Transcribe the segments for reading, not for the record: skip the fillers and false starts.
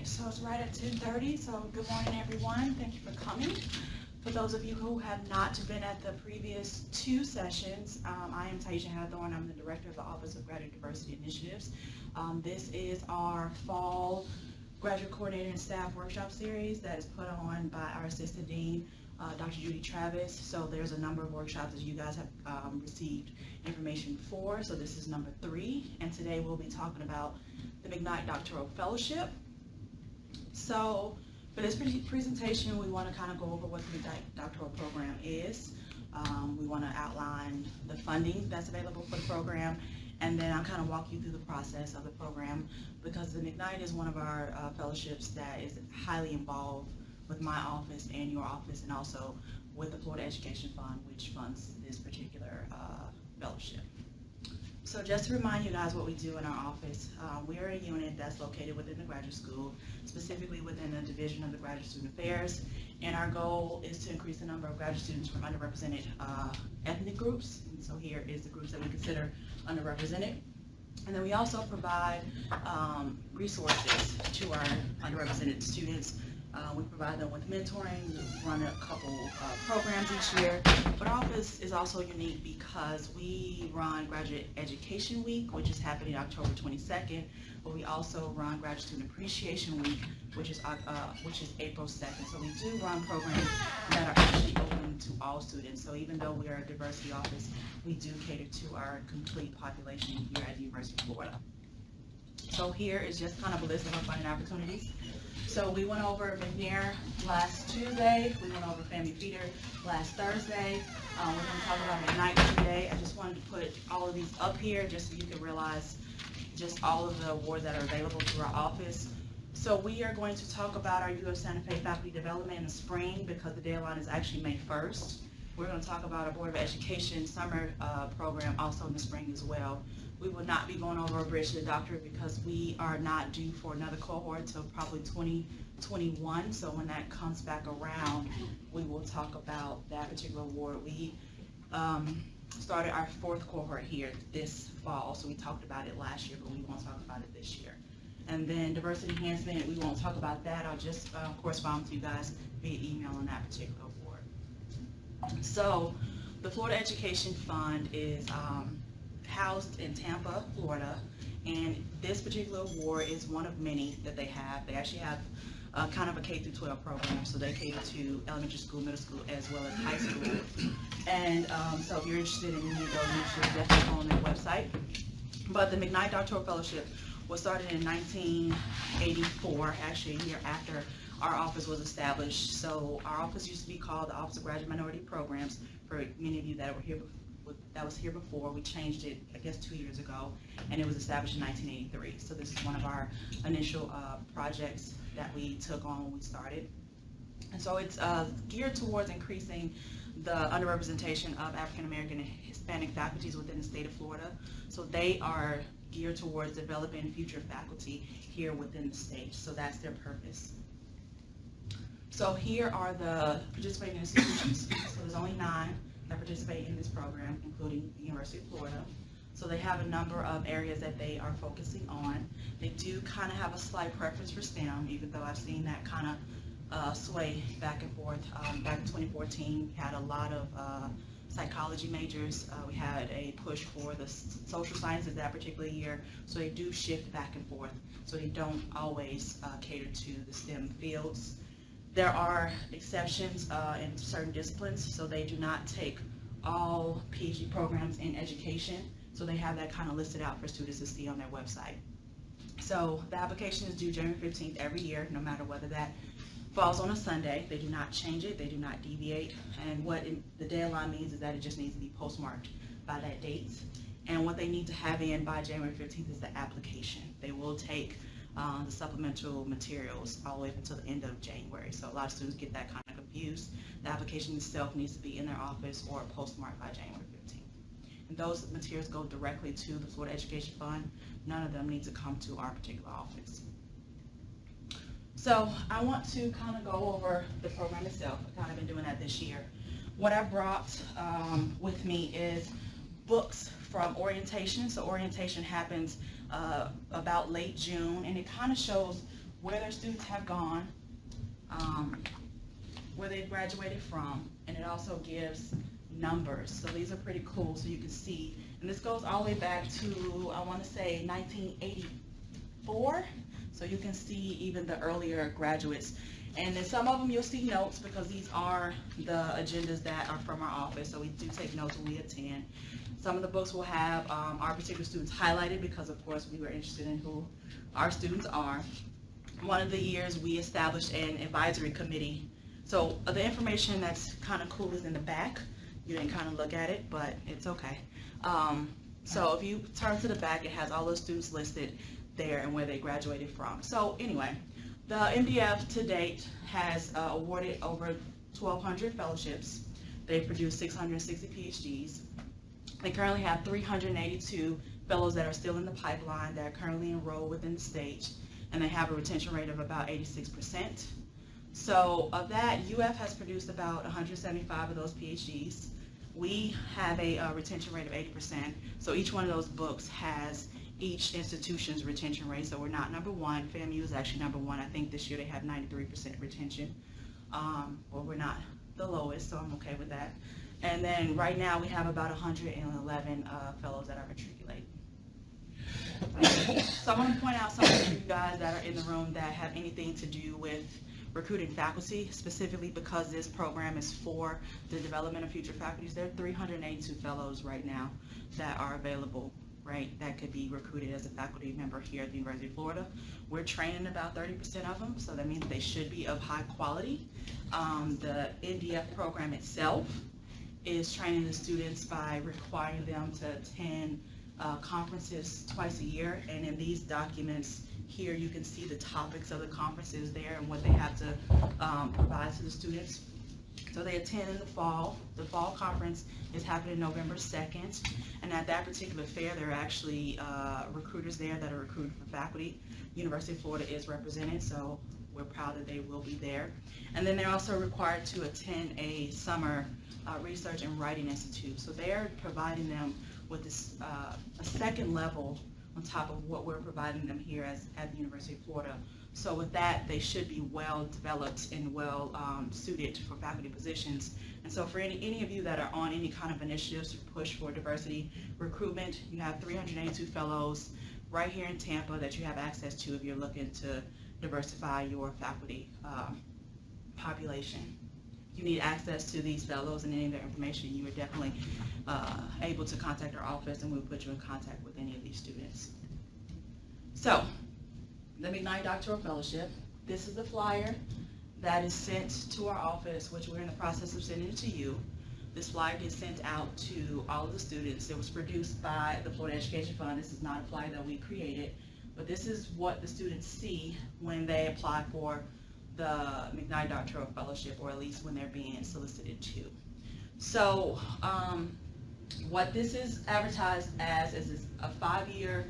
right, so it's right at 10:30, so good morning, everyone. Thank you for coming. For those of you who have not been at the previous two sessions, I am Tyisha Hathorn. I'm the Director of the Office of Graduate Diversity Initiatives. This is our fall Graduate Coordinator and Staff Workshop Series that is put on by our Assistant Dean, Dr. Judy Travis. So there's a number of workshops that you guys have received information for. So this is number 3, and today we'll be talking about the McKnight Doctoral Fellowship. So for this presentation, we want to kind of go over what the McKnight Doctoral Program is. We want to outline the funding that's available for the program, and then I'll kind of walk you through the process of the program, because the McKnight is one of our fellowships that is highly involved with my office and your office, and also with the Florida Education Fund, which funds this particular fellowship. So just to remind you guys what we do in our office, we are a unit that's located within the graduate school, specifically within the Division of the Graduate Student Affairs, and our goal is to increase the number of graduate students from underrepresented ethnic groups. And so here is the groups that we consider underrepresented. And then we also provide resources to our underrepresented students. We provide them with mentoring. We run a couple programs each year. But our office is also unique because we run Graduate Education Week, which is happening October 22nd. But we also run Graduate Student Appreciation Week, which is April 2nd. So we do run programs that are actually open to all students. So even though we are a diversity office, we do cater to our complete population here at the University of Florida. So here is just kind of a list of our funding opportunities. So we went over McNair last Tuesday, we went over Family Feeder last Thursday. We're going to talk about McKnight today. I just wanted to put all of these up here just so you can realize just all of the awards that are available through our office. So we are going to talk about our U of Santa Fe faculty development in the spring, because the deadline is actually May 1st. We're going to talk about our Board of Education summer program also in the spring as well. We will not be going over a bridge to the doctorate because we are not due for another cohort until probably 2021. So when that comes back around, we will talk about that particular award. We started our 4th cohort here this fall, so we talked about it last year, but we won't talk about it this year. And then diversity enhancement, we won't talk about that. I'll just correspond with you guys via email on that particular award. So the Florida Education Fund is housed in Tampa, Florida, and this particular award is one of many that they have. They actually have kind of a K through 12 program, so they cater to elementary school, middle school, as well as high school. And so if you're interested in any of those, you should definitely go on their website. But the McKnight Doctoral Fellowship was started in 1984, actually a year after our office was established. So our office used to be called the Office of Graduate Minority Programs. For many of you that were here before, we changed it, I guess, 2 years ago, and it was established in 1983. So this is one of our initial projects that we took on when we started. And so it's geared towards increasing the underrepresentation of African American and Hispanic faculties within the state of Florida. So they are geared towards developing future faculty here within the state. So that's their purpose. So here are the participating institutions. So there's only 9 that participate in this program, including the University of Florida. So they have a number of areas that they are focusing on. They do kind of have a slight preference for STEM, even though I've seen that kind of sway back and forth. Back in 2014, we had a lot of psychology majors. We had a push for the social sciences that particular year, so they do shift back and forth. So they don't always cater to the STEM fields. There are exceptions in certain disciplines, so they do not take all PhD programs in education, so they have that kind of listed out for students to see on their website. So the application is due January 15th every year, no matter whether that falls on a Sunday. They do not change it, they do not deviate, and what the deadline means is that it just needs to be postmarked by that date. And what they need to have in by January 15th is the application. They will take the supplemental materials all the way up until the end of January. So a lot of students get that kind of confused. The application itself needs to be in their office or postmarked by January 15th. And those materials go directly to the Florida Education Fund. None of them need to come to our particular office. So I want to kind of go over the program itself. I've kind of been doing that this year. What I brought with me is books from orientation. So orientation happens about late June, and it kind of shows where their students have gone, where they've graduated from, and it also gives numbers. So these are pretty cool, so you can see. And this goes all the way back to, I want to say, 1984. So you can see even the earlier graduates. And then some of them you'll see notes, because these are the agendas that are from our office. So we do take notes when we attend. Some of the books will have our particular students highlighted, because of course we were interested in who our students are. One of the years we established an advisory committee. So the information that's kind of cool is in the back. You didn't kind of look at it, but it's okay. So if you turn to the back, it has all those students listed there and where they graduated from. So anyway, the MDF to date has awarded over 1,200 fellowships. They've produced 660 PhDs. They currently have 382 fellows that are still in the pipeline that are currently enrolled within the state, and they have a retention rate of about 86%. So of that, UF has produced about 175 of those PhDs. We have a retention rate of 80%. So each one of those books has each institution's retention rate. So we're not number one. FAMU is actually number one. I think this year they have 93% retention. Well, we're not the lowest, so I'm okay with that. And then right now we have about 111 fellows that are matriculated. So I want to point out some of you guys that are in the room that have anything to do with recruiting faculty, specifically because this program is for the development of future faculties. There are 382 fellows right now that are available, right, that could be recruited as a faculty member here at the University of Florida. We're training about 30% of them, so that means they should be of high quality. The NDF program itself is training the students by requiring them to attend conferences twice a year, and in these documents here you can see the topics of the conferences there and what they have to provide to the students. So they attend in the fall. The fall conference is happening November 2nd, and at that particular fair there are actually recruiters there that are recruiting for faculty. University of Florida is represented, so we're proud that they will be there. And then they're also required to attend a summer research and writing institute. So they're providing them with this a second level on top of what we're providing them here at the University of Florida. So with that, they should be well developed and well suited for faculty positions. And so for any of you that are on any kind of initiatives to push for diversity recruitment, you have 382 fellows right here in Tampa that you have access to if you're looking to diversify your faculty population. If you need access to these fellows and any of their information, you are definitely able to contact our office, and we'll put you in contact with any of these students. So, the McKnight Doctoral Fellowship, this is the flyer that is sent to our office, which we're in the process of sending it to you. This flyer gets sent out to all of the students. It was produced by the Florida Education Fund. This is not a flyer that we created, but this is what the students see when they apply for the McKnight Doctoral Fellowship, or at least when they're being solicited to. So what this is advertised as is a 5-year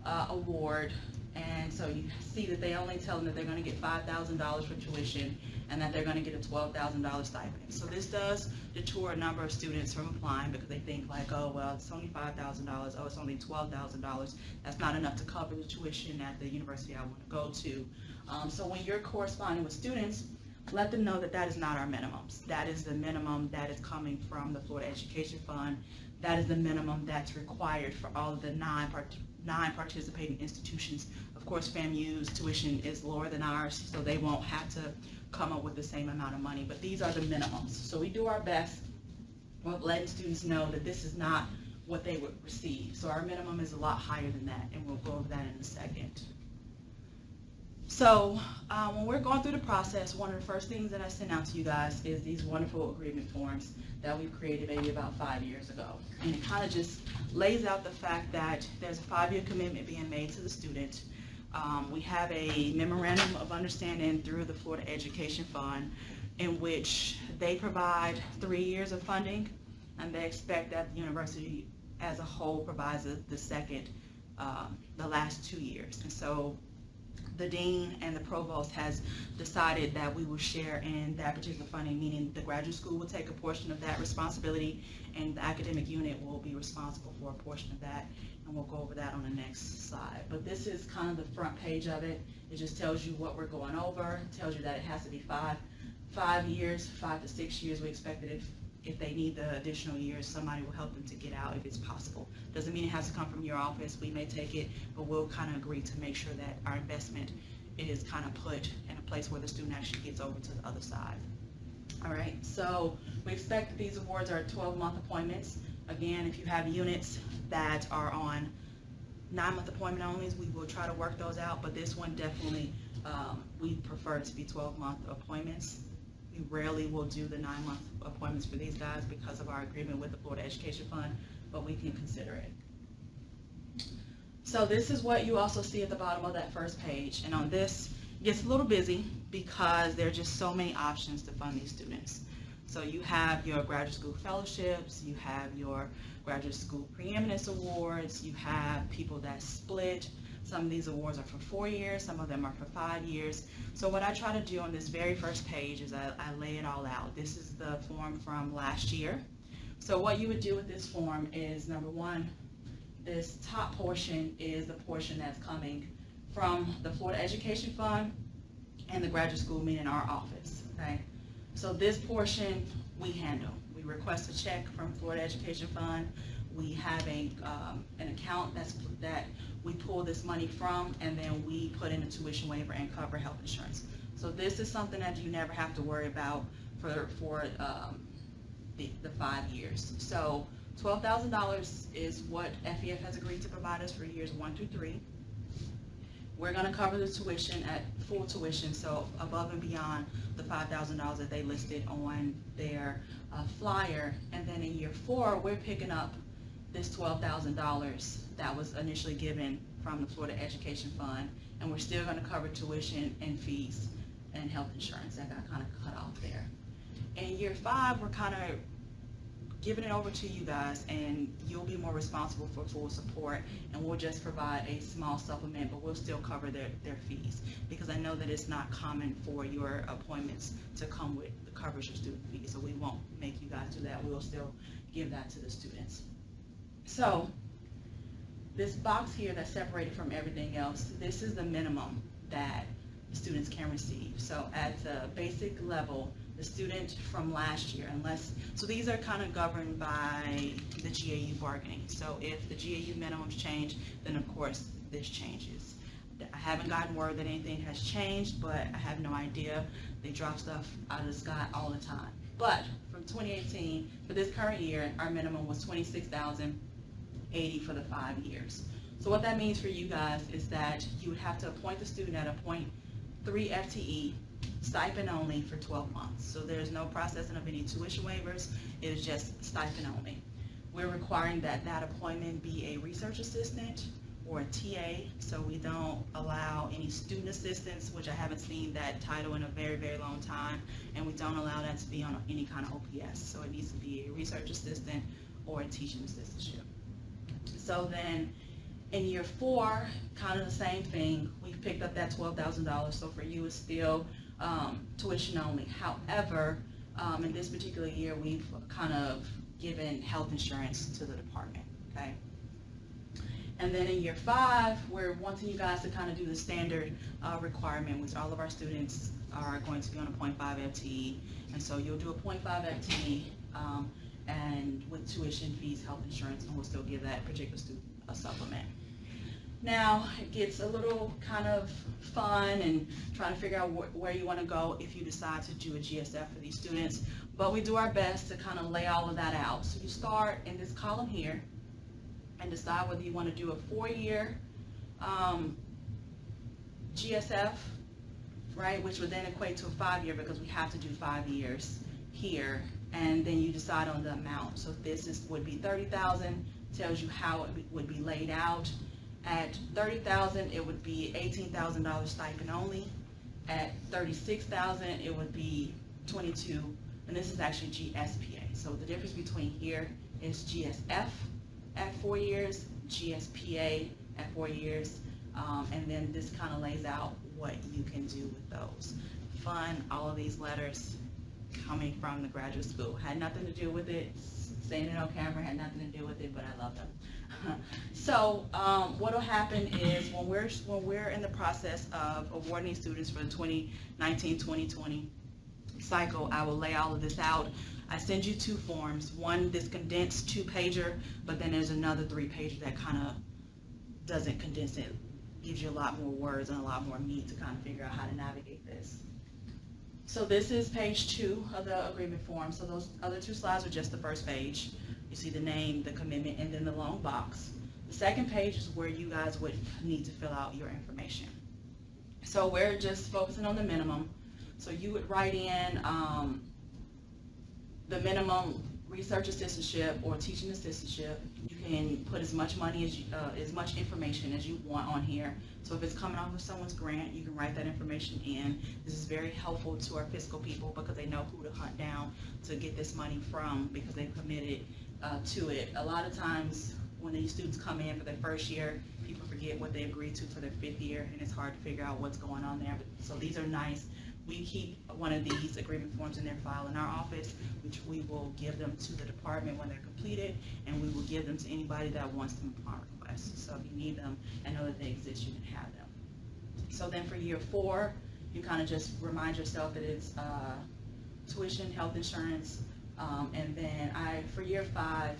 award, and so you see that they only tell them that they're going to get $5,000 for tuition and that they're going to get a $12,000 stipend. So this does deter a number of students from applying because they think like, oh, well, it's only $5,000, oh, it's only $12,000. That's not enough to cover the tuition at the university I want to go to. So when you're corresponding with students, let them know that that is not our minimums. That is the minimum that is coming from the Florida Education Fund. That is the minimum that's required for all of the nine participating institutions. Of course, FAMU's tuition is lower than ours, so they won't have to come up with the same amount of money, but these are the minimums. So we do our best with letting students know that this is not what they would receive. So our minimum is a lot higher than that, and we'll go over that in a second. So when we're going through the process, one of the first things that I send out to you guys is these wonderful agreement forms that we've created maybe about 5 years ago. And it kind of just lays out the fact that there's a 5-year commitment being made to the student. We have a memorandum of understanding through the Florida Education Fund in which they provide 3 years of funding, and they expect that the university as a whole provides the last 2 years. And so the dean and the provost has decided that we will share in that particular funding, meaning the graduate school will take a portion of that responsibility and the academic unit will be responsible for a portion of that, and we'll go over that on the next slide. But this is kind of the front page of it. It just tells you what we're going over. It tells you that it has to be 5 years, 5 to 6 years. We expect that if they need the additional years, somebody will help them to get out if it's possible. Doesn't mean it has to come from your office. We may take it, but we'll kind of agree to make sure that our investment is kind of put in a place where the student actually gets over to the other side. All right, so we expect that these awards are 12-month appointments. Again, if you have units that are on 9-month appointment only, we will try to work those out, but this one definitely, we prefer it to be 12-month appointments. We rarely will do the 9-month appointments for these guys because of our agreement with the Florida Education Fund, but we can consider it. So this is what you also see at the bottom of that first page, and on this, it gets a little busy because there are just so many options to fund these students. So you have your graduate school fellowships, you have your graduate school preeminence awards, you have people that split. Some of these awards are for 4 years, some of them are for 5 years. So what I try to do on this very first page is I lay it all out. This is the form from last year. So what you would do with this form is, number one, this top portion is the portion that's coming from the Florida Education Fund and the graduate school, meaning our office, okay? So this portion we handle. We request a check from Florida Education Fund. We have an account that we pull this money from, and then we put in a tuition waiver and cover health insurance. So this is something that you never have to worry about for the 5 years. So $12,000 is what FEF has agreed to provide us for years 1 through 3. We're going to cover the tuition at full tuition, so above and beyond the $5,000 that they listed on their flyer. And then in year 4, we're picking up this $12,000 that was initially given from the Florida Education Fund, and we're still going to cover tuition and fees and health insurance. That got kind of cut off there. In year 5, we're kind of giving it over to you guys, and you'll be more responsible for full support, and we'll just provide a small supplement, but we'll still cover their fees, because I know that it's not common for your appointments to come with the coverage of student fees, so we won't make you guys do that. We'll still give that to the students. So this box here that's separated from everything else, this is the minimum that students can receive. So at the basic level, the student from last year, so these are kind of governed by the GAU bargaining. So if the GAU minimums change, then of course this changes. I haven't gotten word that anything has changed, but I have no idea. They drop stuff out of the sky all the time. But from 2018, for this current year, our minimum was $26,080 for the 5 years. So what that means for you guys is that you would have to appoint the student at a 0.3 FTE, stipend only, for 12 months. So there's no processing of any tuition waivers. It is just stipend only. We're requiring that that appointment be a research assistant or a TA, so we don't allow any student assistants, which I haven't seen that title in a very, very long time, and we don't allow that to be on any kind of OPS. So it needs to be a research assistant or a teaching assistantship. So then in year 4, kind of the same thing. We've picked up that $12,000, so for you it's still tuition only. However, in this particular year, we've kind of given health insurance to the department, okay? And then in year 5, we're wanting you guys to kind of do the standard requirement, which all of our students are going to be on a 0.5 FTE. And so you'll do a 0.5 FTE and with tuition, fees, health insurance, and we'll still give that particular student a supplement. Now, it gets a little kind of fun and trying to figure out where you want to go if you decide to do a GSF for these students, but we do our best to kind of lay all of that out. So you start in this column here and decide whether you want to do a 4-year GSF, right, which would then equate to a 5-year because we have to do 5 years here, and then you decide on the amount. So if this would be $30,000, tells you how it would be laid out. At $30,000, it would be $18,000 stipend only. At $36,000, it would be $22,000, and this is actually GSPA. So the difference between here is GSF at 4 years, GSPA at 4 years. And then this kind of lays out what you can do with those. Fun, all of these letters coming from the graduate school. Had nothing to do with it, saying it on camera had nothing to do with it, but I love them. So what will happen is when we're in the process of awarding students for the 2019-2020 cycle, I will lay all of this out. I send you 2 forms, one this condensed 2-pager, but then there's another 3-pager that kind of doesn't condense it, gives you a lot more words and a lot more meat to kind of figure out how to navigate this. So this is page 2 of the agreement form. So those other 2 slides are just the first page. You see the name, the commitment, and then the long box. The second page is where you guys would need to fill out your information. So we're just focusing on the minimum. So you would write in the minimum research assistantship or teaching assistantship. You can put as much money as much information as you want on here. So if it's coming off of someone's grant, you can write that information in. This is very helpful to our fiscal people because they know who to hunt down to get this money from because they've committed to it. A lot of times when these students come in for their first year, people forget what they agreed to for their 5th year, and it's hard to figure out what's going on there. So these are nice. We keep one of these agreement forms in their file in our office, which we will give them to the department when they're completed, and we will give them to anybody that wants them upon request. So if you need them and know that they exist, you can have them. So then for year 4, you kind of just remind yourself that it's tuition, health insurance, and then for year 5, I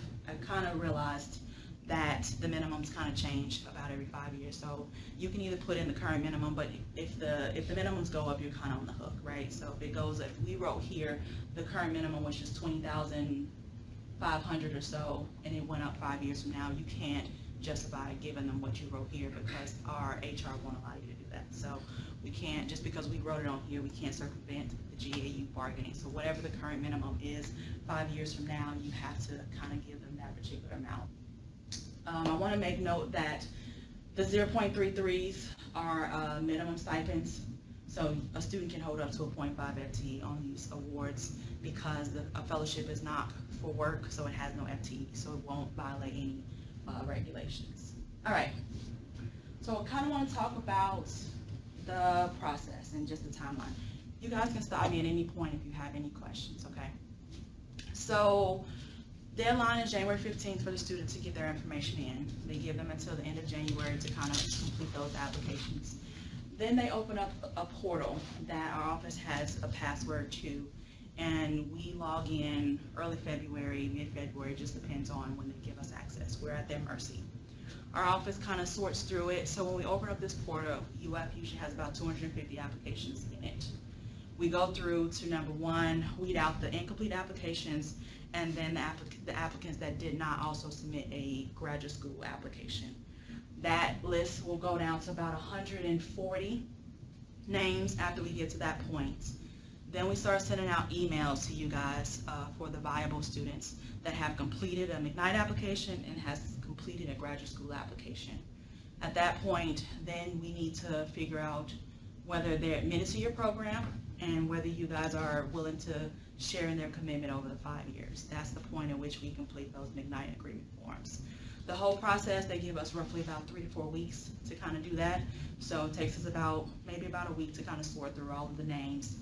kind of realized that the minimums kind of change about every 5 years. So you can either put in the current minimum, but if the minimums go up, you're kind of on the hook, right? So if it goes, if we wrote here the current minimum, which is $20,500 or so, and it went up 5 years from now, you can't justify giving them what you wrote here because our HR won't allow you to do that. So we can't, just because we wrote it on here, we can't circumvent the GAU bargaining. So whatever the current minimum is 5 years from now, you have to kind of give them that particular amount. I want to make note that the 0.33s are minimum stipends. So a student can hold up to a 0.5 FTE on these awards because a fellowship is not for work, so it has no FTE, so it won't violate any regulations. All right, so I kind of want to talk about the process and just the timeline. You guys can stop me at any point if you have any questions, okay? So deadline is January 15th for the students to get their information in. They give them until the end of January to kind of complete those applications. Then they open up a portal that our office has a password to, and we log in early February, mid-February, just depends on when they give us access. We're at their mercy. Our office kind of sorts through it, so when we open up this portal, UF usually has about 250 applications in it. We go through to number 1, weed out the incomplete applications, and then the applicants that did not also submit a graduate school application. That list will go down to about 140 names after we get to that point. Then we start sending out emails to you guys for the viable students that have completed a McKnight application and has completed a graduate school application. At that point, then we need to figure out whether they're admitted to your program and whether you guys are willing to share in their commitment over the 5 years. That's the point at which we complete those McKnight agreement forms. The whole process, they give us roughly about 3 to 4 weeks to kind of do that. So it takes us maybe about a week to kind of sort through all of the names.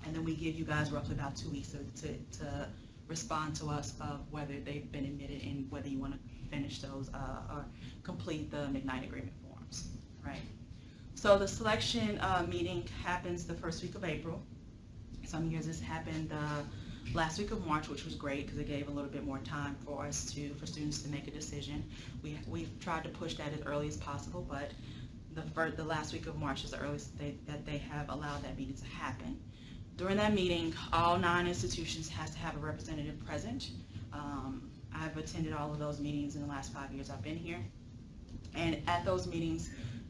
And then we give you guys roughly about 2 weeks to respond to us of whether they've been admitted and whether you want to finish those or complete the McKnight agreement forms, right? So the selection meeting happens the first week of April. Some years this happened last week of March, which was great because it gave a little bit more time for students to make a decision. We've tried to push that as early as possible, but the last week of March is the earliest that they have allowed that meeting to happen. During that meeting, all 9 institutions has to have a representative present. I've attended all of those meetings in the last 5 years I've been here. And at those meetings,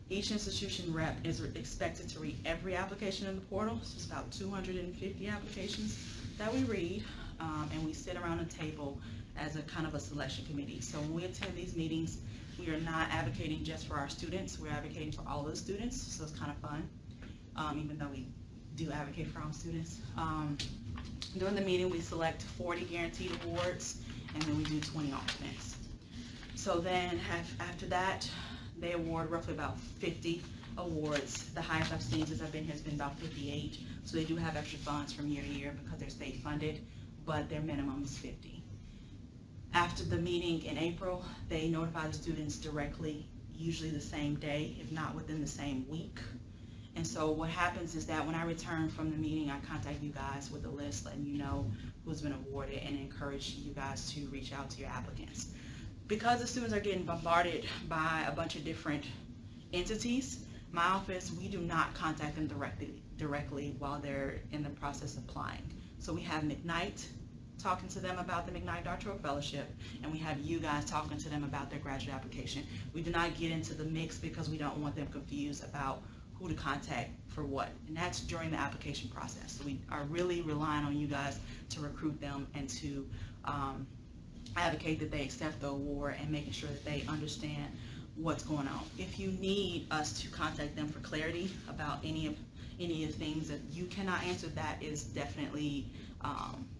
each institution rep is expected to read every application in the portal. So it's about 250 applications that we read, and we sit around a table as a kind of a selection committee. So when we attend these meetings, we are not advocating just for our students, we're advocating for all of the students, so it's kind of fun, even though we do advocate for our students. During the meeting, we select 40 guaranteed awards, and then we do 20 alternates. So then after that, They award roughly about 50 awards. The highest I've seen since I've been here has been about 58. So they do have extra funds from year to year because they're state funded, but their minimum is 50. After the meeting in April, they notify the students directly, usually the same day, if not within the same week. And so what happens is that when I return from the meeting, I contact you guys with a list letting you know who's been awarded and encourage you guys to reach out to your applicants. Because the students are getting bombarded by a bunch of different entities, my office, we do not contact them directly while they're in the process of applying. So we have McKnight talking to them about the McKnight Doctoral Fellowship, and we have you guys talking to them about their graduate application. We do not get into the mix because we don't want them confused about who to contact for what, and that's during the application process. So we are really relying on you guys to recruit them and to advocate that they accept the award and making sure that they understand what's going on. If you need us to contact them for clarity about any of the things that you cannot answer, that is definitely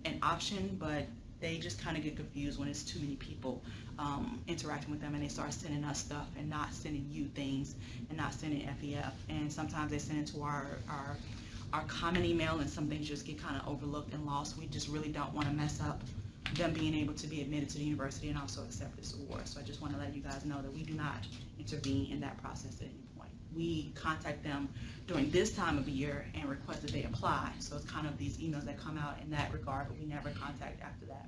an option, but they just kind of get confused when it's too many people interacting with them, and they start sending us stuff and not sending you things and not sending FEF. And sometimes they send it to our common email, and some things just get kind of overlooked and lost. We just really don't want to mess up them being able to be admitted to the university and also accept this award. So I just want to let you guys know that we do not intervene in that process at any point. We contact them during this time of the year and request that they apply. So it's kind of these emails that come out in that regard, but we never contact after that.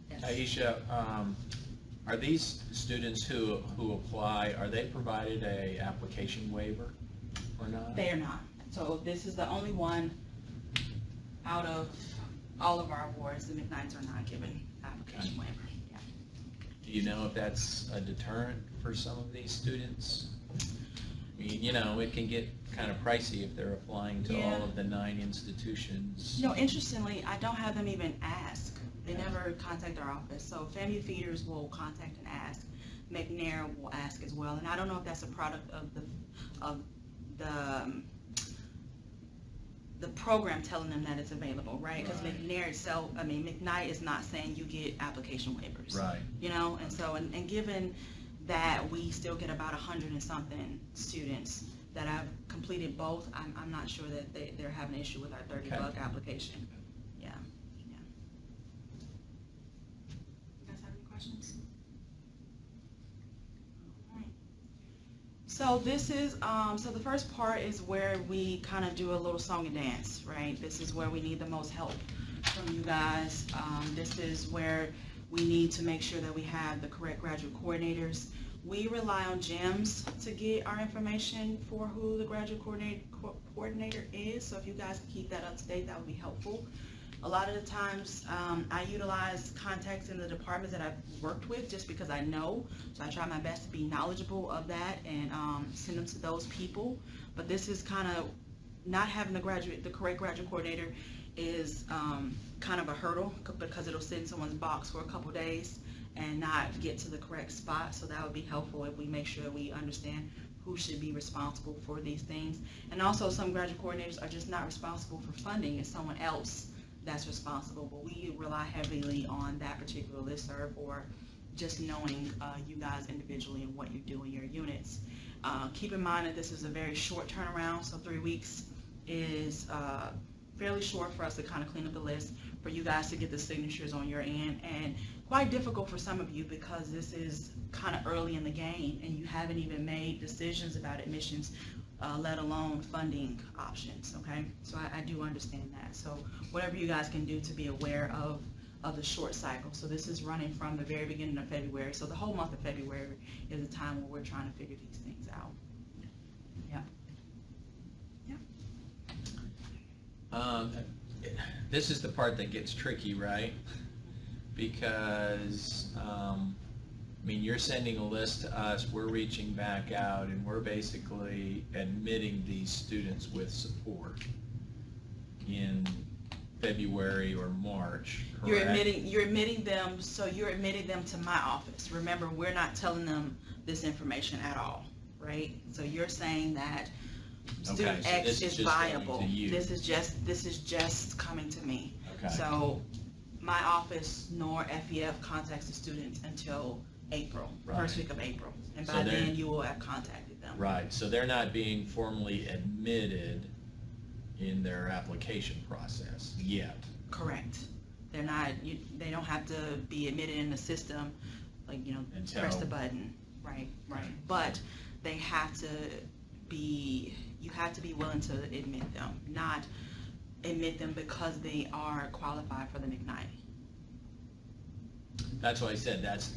Yes. Tyisha, are these students who apply, are they provided a application waiver or not? They are not. So this is the only one out of all of our awards. The McKnights are not given application waiver. Yeah. Do you know if that's a deterrent for some of these students? I mean, you know, it can get kind of pricey if they're applying to all of the 9 institutions. You know, interestingly, I don't have them even ask. They never contact our office. So FAMU feeders will contact and ask. McNair will ask as well. And I don't know if that's a product of the program telling them that it's available, right? Because McNair itself, I mean, McKnight is not saying you get application waivers. Right. You know, and so, and given that we still get about 100 and something students that have completed both, I'm not sure that they're having an issue with our 30-bug application. Yeah. You guys have any questions? All right. So this is, so the first part is where we kind of do a little song and dance, right? This is where we need the most help from you guys. This is where we need to make sure that we have the correct graduate coordinators. We rely on GEMS to get our information for who the graduate coordinator is. So if you guys can keep that up to date, that would be helpful. A lot of the times, I utilize contacts in the departments that I've worked with just because I know. So I try my best to be knowledgeable of that and send them to those people. But this is kind of not having the correct graduate coordinator is kind of a hurdle because it'll sit in someone's box for a couple days and not get to the correct spot. So that would be helpful if we make sure we understand who should be responsible for these things. And also some graduate coordinators are just not responsible for funding. It's someone else that's responsible, but we rely heavily on that particular listserv or just knowing you guys individually and what you do in your units. Keep in mind that this is a very short turnaround, so 3 weeks is fairly short for us to kind of clean up the list, for you guys to get the signatures on your end, and quite difficult for some of you because this is kind of early in the game and you haven't even made decisions about admissions, let alone funding options, okay? So I do understand that. So whatever you guys can do to be aware of the short cycle. So this is running from the very beginning of February. So the whole month of February is a time where we're trying to figure these things out. This is the part that gets tricky, right? Because, I mean, you're sending a list to us, we're reaching back out, and we're basically admitting these students with support in February or March, correct? You're admitting them, so you're admitting them to my office. Remember, we're not telling them this information at all, right? So you're saying that student X is viable. This is just coming to me. Okay. So my office nor FEF contacts the students until April, Right. first week of April. And So by they're- then you will have contacted them. Right, so they're not being formally admitted in their application process yet. Correct. They're not, they don't have to be admitted in the system, like, press the Until- button. Right. But they have to be, you have to be willing to admit them, not admit them because they are qualified for the McKnight. That's why I said that's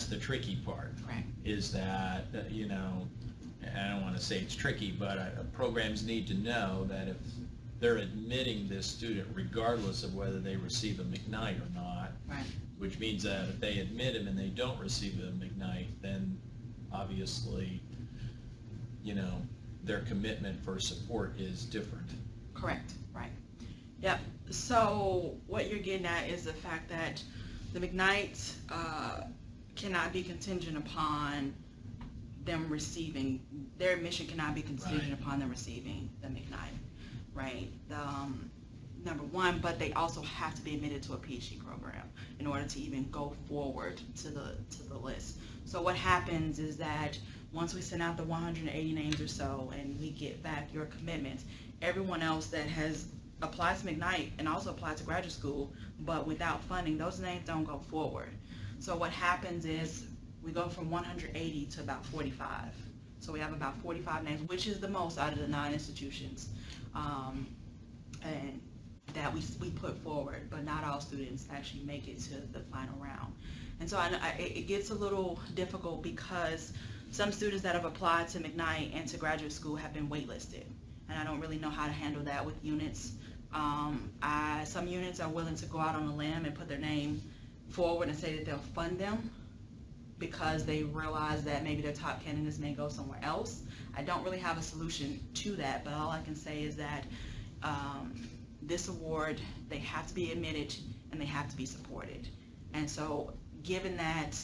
the tricky part. Right. Is that, I don't want to say it's tricky, but programs need to know that if they're admitting this student regardless of whether they receive a McKnight or not, Right. which means that if they admit him and they don't receive a McKnight, then obviously, their commitment for support is different. Correct, right. Yep, so what you're getting at is the fact that the McKnight cannot be contingent upon them receiving, their admission cannot be contingent Right. upon them receiving the McKnight, right? Number one, but they also have to be admitted to a PhD program in order to even go forward to the list. So what happens is that once we send out the 180 names or so and we get back your commitments, everyone else that has applied to McKnight and also applied to graduate school, but without funding, those names don't go forward. So what happens is we go from 180 to about 45. So we have about 45 names, which is the most out of the 9 institutions, and that we put forward, but not all students actually make it to the final round. And so it gets a little difficult because some students that have applied to McKnight and to graduate school have been waitlisted, and I don't really know how to handle that with units. Some units are willing to go out on a limb and put their name forward and say that they'll fund them because they realize that maybe their top candidates may go somewhere else. I don't really have a solution to that, but all I can say is that this award, they have to be admitted and they have to be supported. And so given that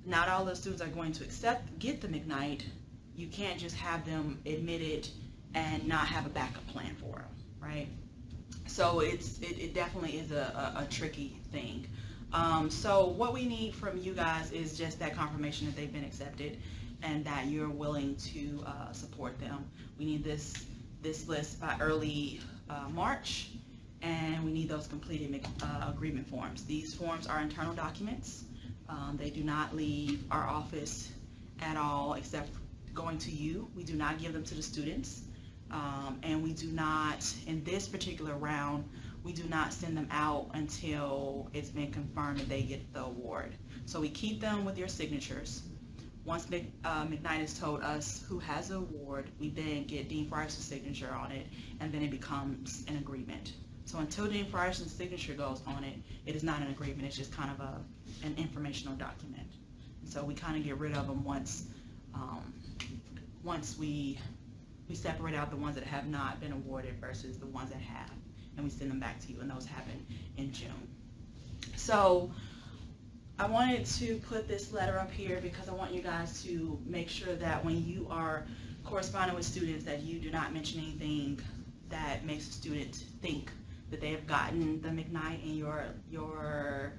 not all those students are going to get the McKnight, you can't just have them admitted and not have a backup plan for them, right? So it definitely is a tricky thing. So what we need from you guys is just that confirmation that they've been accepted and that you're willing to support them. We need this list by early March, and we need those completed agreement forms. These forms are internal documents. They do not leave our office at all except going to you. We do not give them to the students. And we do not, in this particular round, we do not send them out until it's been confirmed that they get the award. So we keep them with your signatures. Once McKnight has told us who has the award, we then get Dean Fryerson's signature on it, and then it becomes an agreement. So until Dean Fryerson's signature goes on it, it is not an agreement, it's just kind of an informational document. And so we kind of get rid of them once we separate out the ones that have not been awarded versus the ones that have, and we send them back to you, and those happen in June. So I wanted to put this letter up here because I want you guys to make sure that when you are corresponding with students that you do not mention anything that makes a student think that they have gotten the McKnight in your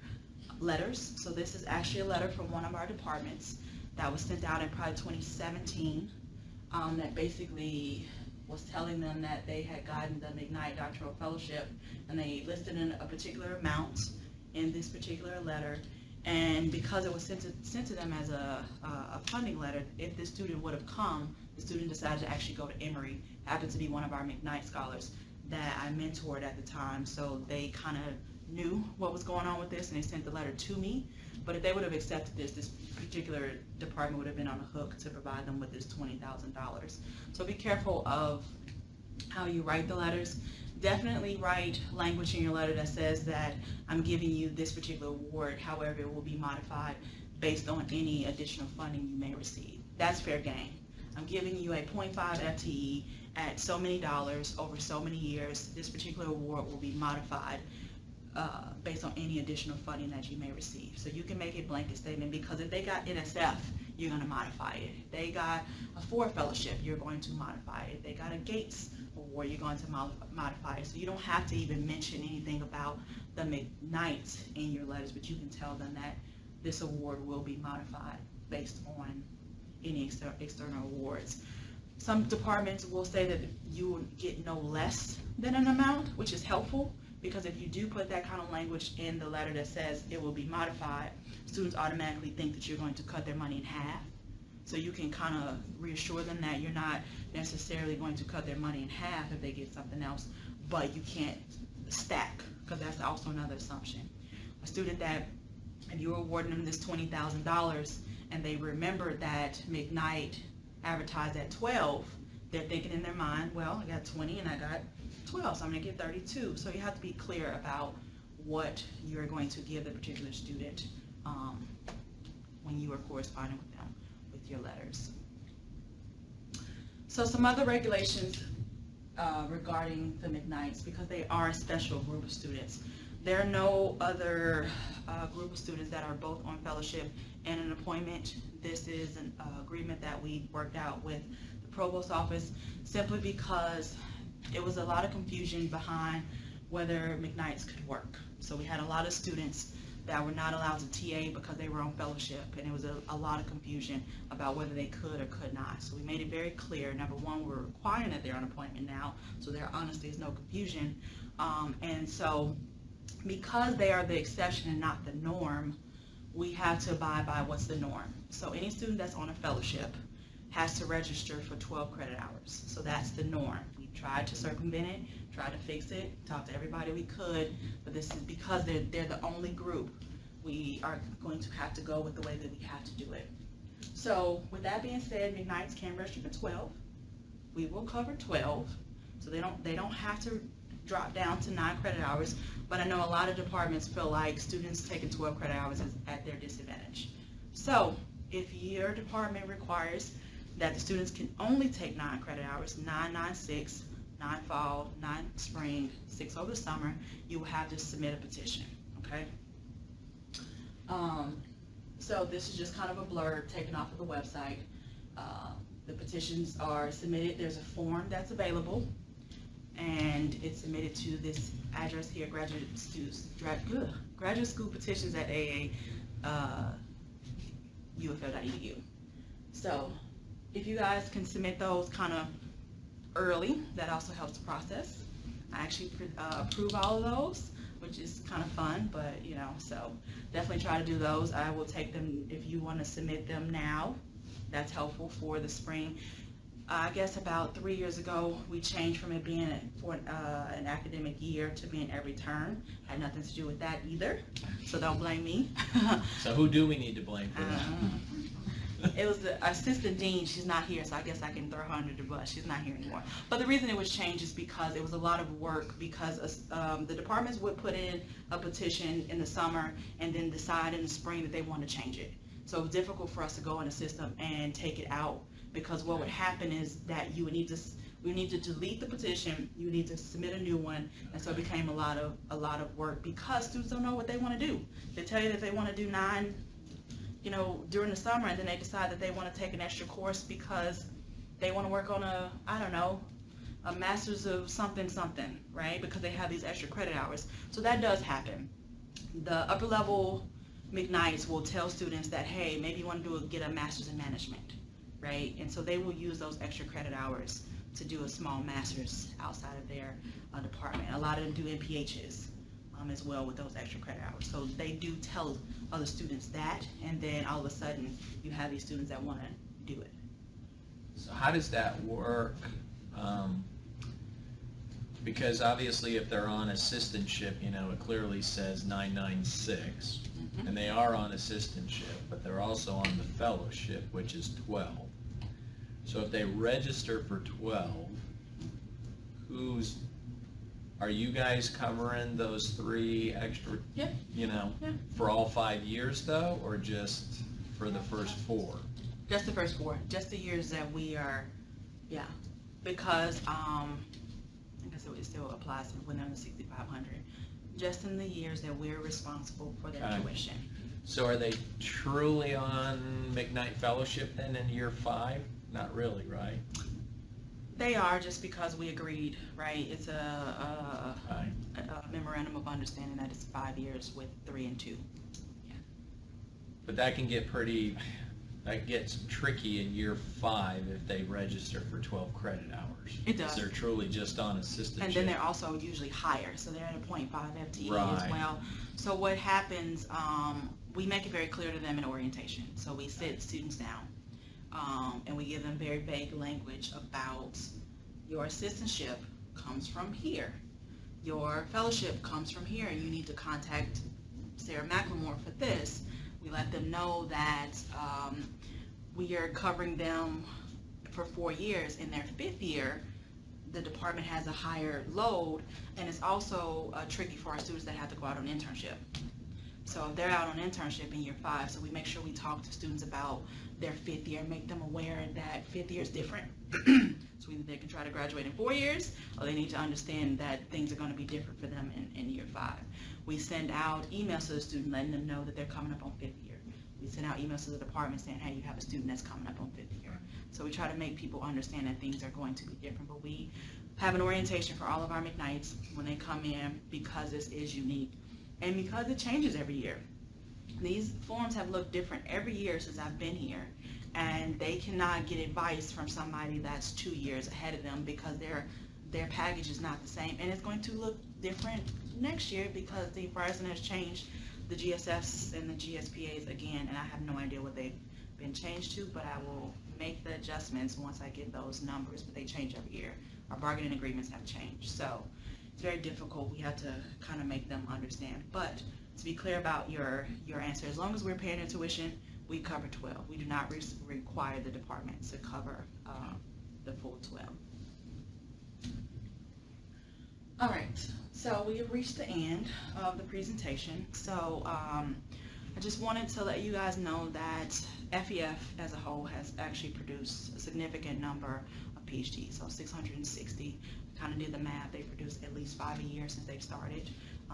letters. So this is actually a letter from one of our departments that was sent out in probably 2017 that basically was telling them that they had gotten the McKnight Doctoral Fellowship, and they listed in a particular amount in this particular letter. And because it was sent to them as a funding letter, if the student would have come, the student decided to actually go to Emory, happened to be one of our McKnight scholars that I mentored at the time, so they kind of knew what was going on with this, and they sent the letter to me. But if they would have accepted this particular department would have been on the hook to provide them with this $20,000. So be careful of how you write the letters. Definitely write language in your letter that says that I'm giving you this particular award, however it will be modified based on any additional funding you may receive. That's fair game. I'm giving you a 0.5 FTE at so many dollars over so many years. This particular award will be modified based on any additional funding that you may receive. So you can make a blanket statement, because if they got NSF, you're going to modify it. If they got a Ford Fellowship, you're going to modify it. If they got a Gates Award, you're going to modify it. So you don't have to even mention anything about the McKnight in your letters, but you can tell them that this award will be modified based on any external awards. Some departments will say that you will get no less than an amount, which is helpful, because if you do put that kind of language in the letter that says it will be modified, students automatically think that you're going to cut their money in half. So you can kind of reassure them that you're not necessarily going to cut their money in half if they get something else, but you can't stack, because that's also another assumption. A student that, if you're awarding them this $20,000 and they remember that McKnight advertised at 12, they're thinking in their mind, well, I got 20 and I got 12, so I'm going to get 32. So you have to be clear about what you're going to give the particular student when you are corresponding with them with your letters. So some other regulations regarding the McKnights, because they are a special group of students. There are no other group of students that are both on fellowship and an appointment. This is an agreement that we worked out with the provost office, simply because it was a lot of confusion behind whether McKnights could work. So we had a lot of students that were not allowed to TA because they were on fellowship, and it was a lot of confusion about whether they could or could not. So we made it very clear. Number one, we're requiring that they're on appointment now, so there honestly is no confusion. And so because they are the exception and not the norm, we have to abide by what's the norm. So any student that's on a fellowship has to register for 12 credit hours. So that's the norm. We tried to circumvent it, tried to fix it, talked to everybody we could, but this is because they're the only group. We are going to have to go with the way that we have to do it. So with that being said, McKnights can register for 12. We will cover 12, so they don't have to drop down to 9 credit hours, but I know a lot of departments feel like students taking 12 credit hours is at their disadvantage. So if your department requires that the students can only take 9 credit hours, 9, 9, 6, 9 fall, 9 spring, 6 over the summer, you will have to submit a petition, okay? So this is just kind of a blurb taken off of the website. The petitions are submitted. There's a form that's available, and it's submitted to this address here, graduate school petitions at aa.ufl.edu. So if you guys can submit those kind of early, that also helps the process. I actually approve all of those, which is kind of fun, but you know, so definitely try to do those. I will take them if you want to submit them now. That's helpful for the spring. I guess about 3 years ago, we changed from it being for an academic year to being every term. Had nothing to do with that either, so don't blame me. So who do we need to blame for that? It was the assistant dean. She's not here, so I guess I can throw her under the bus. She's not here anymore. But the reason it was changed is because it was a lot of work, because the departments would put in a petition in the summer and then decide in the spring that they want to change it. So it was difficult for us to go in the system and take it out, because what would happen is that we need to delete the petition, you need to submit a new one, and so it became a lot of work because students don't know what they want to do. They tell you that they want to do 9, you know, during the summer, and then they decide that they want to take an extra course because they want to work on a master's of something, right? Because they have these extra credit hours. So that does happen. The upper level McKnights will tell students that, hey, maybe you want to get a master's in management, right? And so they will use those extra credit hours to do a small master's outside of their department. A lot of them do MPHs as well with those extra credit hours. So they do tell other students that, and then all of a sudden you have these students that want to do it. So how does that work? Because obviously if they're on assistantship, you know, it clearly says 996, and they are on assistantship, but they're also on the fellowship, which is 12. So if they register for 12, are you guys covering those 3 extra, Yeah. you know, Yeah. for all 5 years though, or just for the first 4? Just the first 4, just the years that we are, yeah, because I guess it still applies when they're in the 6,500. Just in the years that we're responsible for their tuition. So are they truly on McKnight Fellowship then in year 5? Not really, right? They are, just because we agreed, right? It's a memorandum of understanding that it's 5 years with 3 and 2. Yeah. But that can get that gets tricky in year 5 if they register for 12 credit hours. It does. 'Cause they're truly just on assistantship. And then they're also usually higher, so they're at a 0.5 FTE Right. as well. So what happens, we make it very clear to them in orientation. So we sit students down, and we give them very vague language about your assistantship comes from here. Your fellowship comes from here, and you need to contact Sarah McLemore for this. We let them know that we are covering them for 4 years. In their 5th year, the department has a higher load, and it's also tricky for our students that have to go out on internship. So if they're out on internship in year 5, so we make sure we talk to students about their 5th year, make them aware that 5th year is different. So either they can try to graduate in 4 years, or they need to understand that things are going to be different for them in year 5. We send out emails to the student letting them know that they're coming up on 5th year. We send out emails to the department saying, hey, you have a student that's coming up on 5th year. So we try to make people understand that things are going to be different, but we have an orientation for all of our McKnights when they come in because this is unique and because it changes every year. These forms have looked different every year since I've been here, and they cannot get advice from somebody that's 2 years ahead of them because their package is not the same, and it's going to look different next year because the president has changed the GSFs and the GSPAs again, and I have no idea what they've been changed to, but I will make the adjustments once I get those numbers, but they change every year. Our bargaining agreements have changed, so it's very difficult. We have to kind of make them understand, but to be clear about your answer, as long as we're paying their tuition, we cover 12. We do not require the department to cover the full 12. All right, so we have reached the end of the presentation. So I just wanted to let you guys know that FEF as a whole has actually produced a significant number of PhDs, so 660. Kind of did the math, they produced at least 5 a year since they've started.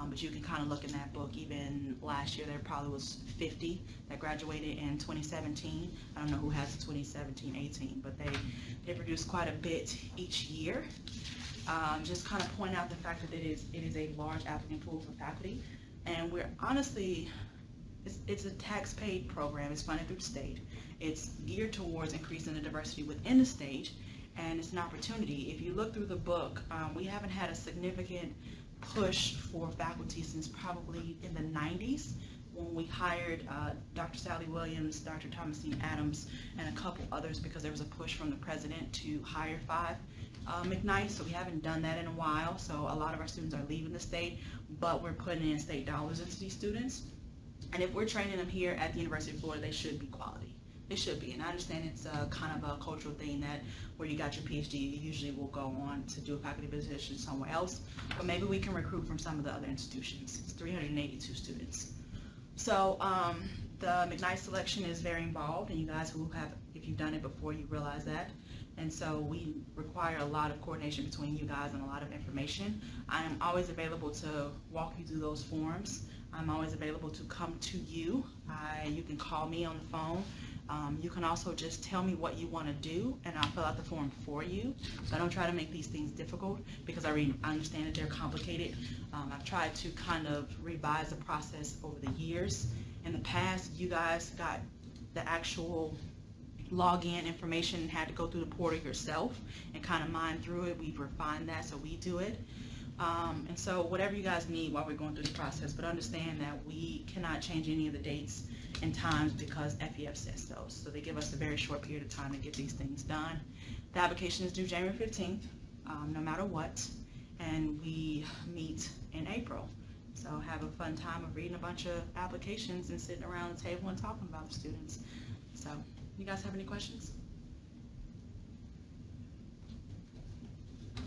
But you can kind of look in that book, even last year there probably was 50 that graduated in 2017. I don't know who has 2017-18, but they produced quite a bit each year. Just kind of point out the fact that it is a large applicant pool for faculty, and we're honestly, it's a tax-paid program. It's funded through the state. It's geared towards increasing the diversity within the state, and it's an opportunity. If you look through the book, we haven't had a significant push for faculty since probably in the 90s when we hired Dr. Sally Williams, Dr. Thomasine Adams, and a couple others because there was a push from the president to hire 5 McKnight, so we haven't done that in a while. So a lot of our students are leaving the state, but we're putting in state dollars into these students. And if we're training them here at the University of Florida, they should be quality. They should be, and I understand it's kind of a cultural thing that where you got your PhD, you usually will go on to do a faculty position somewhere else, but maybe we can recruit from some of the other institutions. It's 382 students. So the McKnight selection is very involved, and you guys who have, if you've done it before, you realize that. And so we require a lot of coordination between you guys and a lot of information. I am always available to walk you through those forms. I'm always available to come to you. You can call me on the phone. You can also just tell me what you want to do, and I'll fill out the form for you. So I don't try to make these things difficult because I understand that they're complicated. I've tried to kind of revise the process over the years. In the past, you guys got the actual login information and had to go through the portal yourself and kind of mine through it. We've refined that, so we do it. And so whatever you guys need while we're going through the process, but understand that we cannot change any of the dates and times because FEF says so. So they give us a very short period of time to get these things done. The application is due January 15th, no matter what, and we meet in April. So have a fun time of reading a bunch of applications and sitting around the table and talking about the students. So, you guys have any questions? All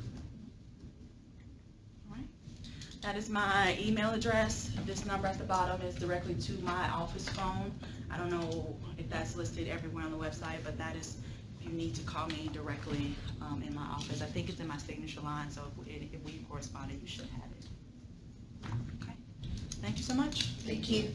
right. That is my email address. This number at the bottom is directly to my office phone. I don't know if that's listed everywhere on the website, but that is if you need to call me directly in my office. I think it's in my signature line, so if we corresponded, you should have it. Okay. Thank you so much. Thank you.